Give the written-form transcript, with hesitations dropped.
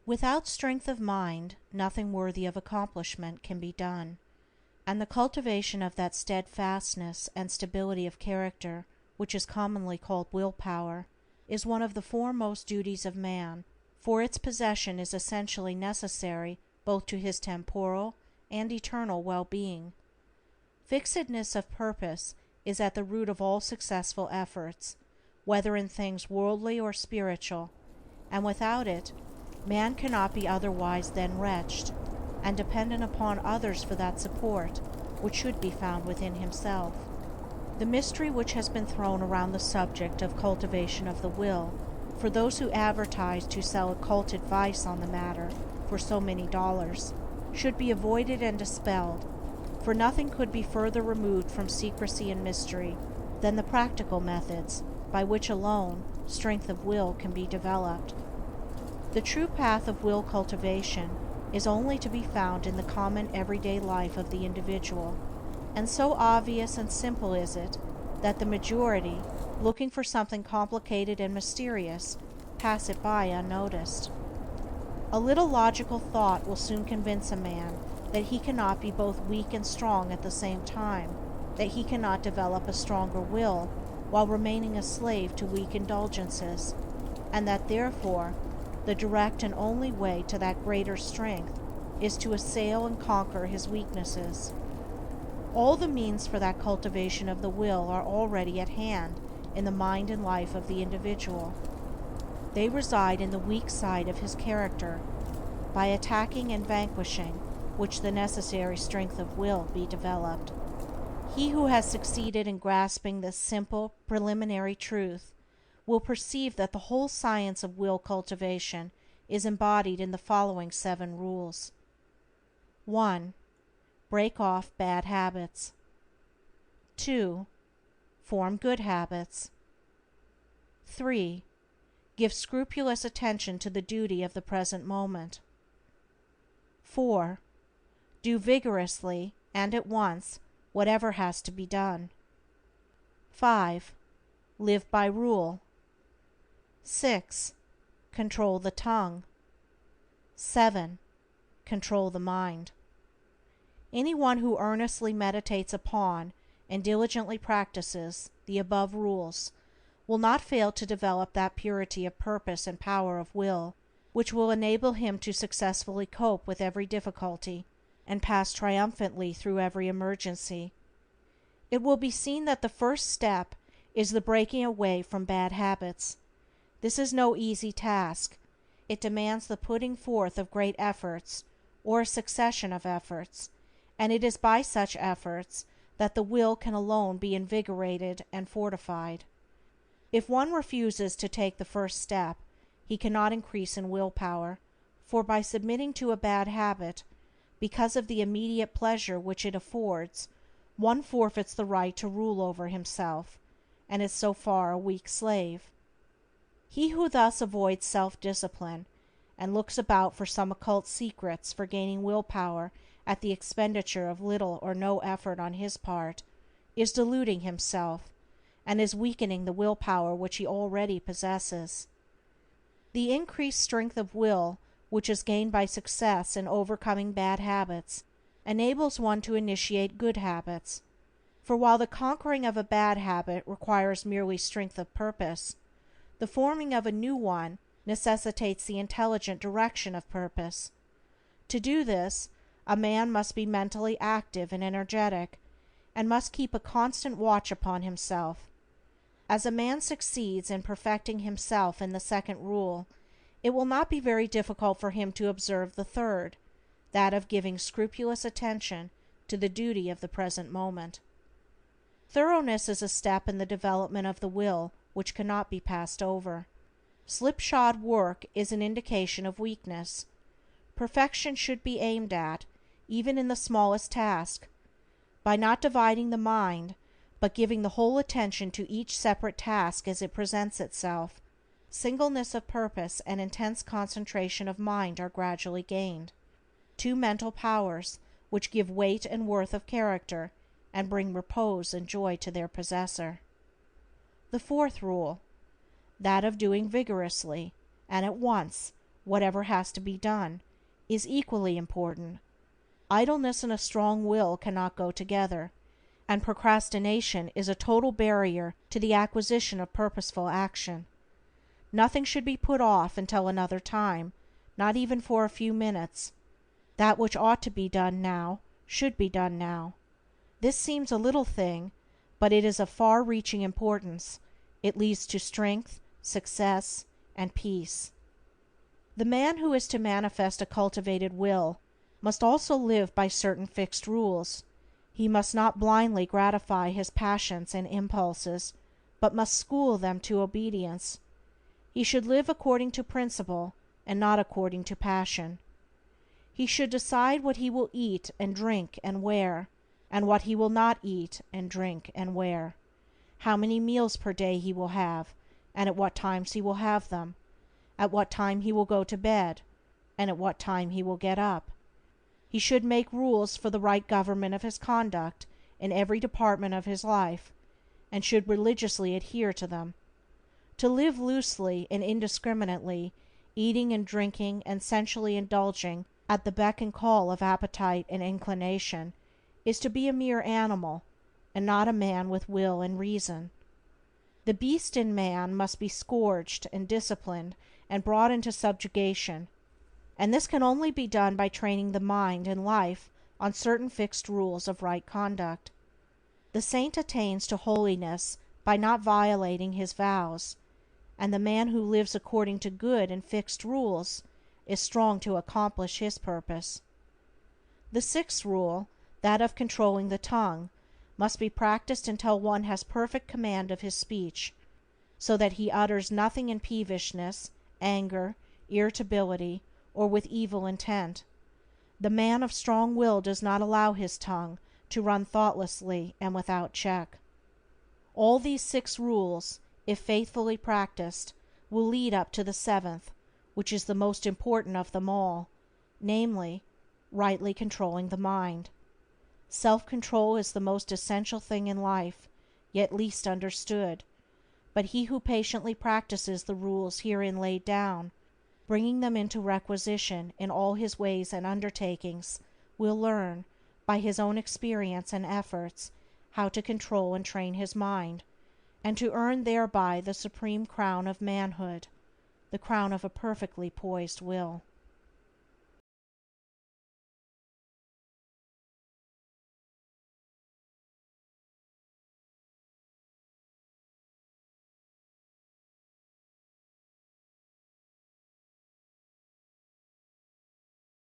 Without strength of mind, nothing worthy of accomplishment can be done, and the cultivation of that steadfastness and stability of character which is commonly called will-power is one of the foremost duties of man, for its possession is essentially necessary both to his temporal and eternal well-being. Fixedness of purpose is at the root of all successful efforts, whether in things worldly or spiritual, and without it man cannot be otherwise than wretched, and dependent upon others for that support which should be found within himself. The mystery which has been thrown around the subject of cultivation of the will, for those who advertise to sell occult advice on the matter for so many dollars, should be avoided and dispelled, for nothing could be further removed from secrecy and mystery than the practical methods by which alone strength of will can be developed. The true path of will cultivation is only to be found in the common everyday life of the individual, and so obvious and simple is it that the majority, looking for something complicated and mysterious, pass it by unnoticed. A little logical thought will soon convince a man that he cannot be both weak and strong at the same time, that he cannot develop a stronger will while remaining a slave to weak indulgences, and that therefore the direct and only way to that greater strength is to assail and conquer his weaknesses. All the means for that cultivation of the will are already at hand in the mind and life of the individual. They reside in the weak side of his character, by attacking and vanquishing which the necessary strength of will be developed. He who has succeeded in grasping this simple, preliminary truth will perceive that the whole science of will cultivation is embodied in the following 7 rules. 1. Break off bad habits. 2. Form good habits. 3. Give scrupulous attention to the duty of the present moment. 4. Do vigorously and at once whatever has to be done. 5. Live by rule. 6. Control the tongue. 7. Control the mind. Anyone who earnestly meditates upon and diligently practices the above rules will not fail to develop that purity of purpose and power of will which will enable him to successfully cope with every difficulty and pass triumphantly through every emergency. It will be seen that the first step is the breaking away from bad habits. This is no easy task. It demands the putting forth of great efforts, or a succession of efforts, and it is by such efforts that the will can alone be invigorated and fortified. If one refuses to take the first step, he cannot increase in will power, for by submitting to a bad habit, because of the immediate pleasure which it affords, one forfeits the right to rule over himself, and is so far a weak slave. He who thus avoids self-discipline, and looks about for some occult secrets for gaining will power at the expenditure of little or no effort on his part, is deluding himself, and is weakening the will power which he already possesses. The increased strength of will which is gained by success in overcoming bad habits enables one to initiate good habits, for while the conquering of a bad habit requires merely strength of purpose, the forming of a new one necessitates the intelligent direction of purpose. To do this, a man must be mentally active and energetic, and must keep a constant watch upon himself. As a man succeeds in perfecting himself in the second rule, it will not be very difficult for him to observe the third, that of giving scrupulous attention to the duty of the present moment. Thoroughness is a step in the development of the will which cannot be passed over. Slipshod work is an indication of weakness. Perfection should be aimed at, even in the smallest task. By not dividing the mind, but giving the whole attention to each separate task as it presents itself, singleness of purpose and intense concentration of mind are gradually gained, 2 mental powers which give weight and worth of character and bring repose and joy to their possessor. The 4th rule, that of doing vigorously and at once whatever has to be done, is equally important. Idleness and a strong will cannot go together, and procrastination is a total barrier to the acquisition of purposeful action. Nothing should be put off until another time, not even for a few minutes. That which ought to be done now should be done now. This seems a little thing, but it is of far-reaching importance. It leads to strength, success, and peace. The man who is to manifest a cultivated will must also live by certain fixed rules. He must not blindly gratify his passions and impulses, but must school them to obedience. He should live according to principle, and not according to passion. He should decide what he will eat and drink and wear, and what he will not eat and drink and wear, how many meals per day he will have, and at what times he will have them, at what time he will go to bed, and at what time he will get up. He should make rules for the right government of his conduct in every department of his life, and should religiously adhere to them. To live loosely and indiscriminately, eating and drinking and sensually indulging at the beck and call of appetite and inclination, is to be a mere animal, and not a man with will and reason. The beast in man must be scourged and disciplined and brought into subjugation, and this can only be done by training the mind and life on certain fixed rules of right conduct. The saint attains to holiness by not violating his vows, and the man who lives according to good and fixed rules is strong to accomplish his purpose. The sixth rule, that of controlling the tongue, must be practiced until one has perfect command of his speech, so that he utters nothing in peevishness, anger, irritability, or with evil intent. The man of strong will does not allow his tongue to run thoughtlessly and without check. All these 6 rules, if faithfully practiced, will lead up to the 7th, which is the most important of them all, namely, rightly controlling the mind. Self-control is the most essential thing in life, yet least understood, but he who patiently practices the rules herein laid down, bringing them into requisition in all his ways and undertakings, will learn, by his own experience and efforts, how to control and train his mind, and to earn thereby the supreme crown of manhood, the crown of a perfectly poised will.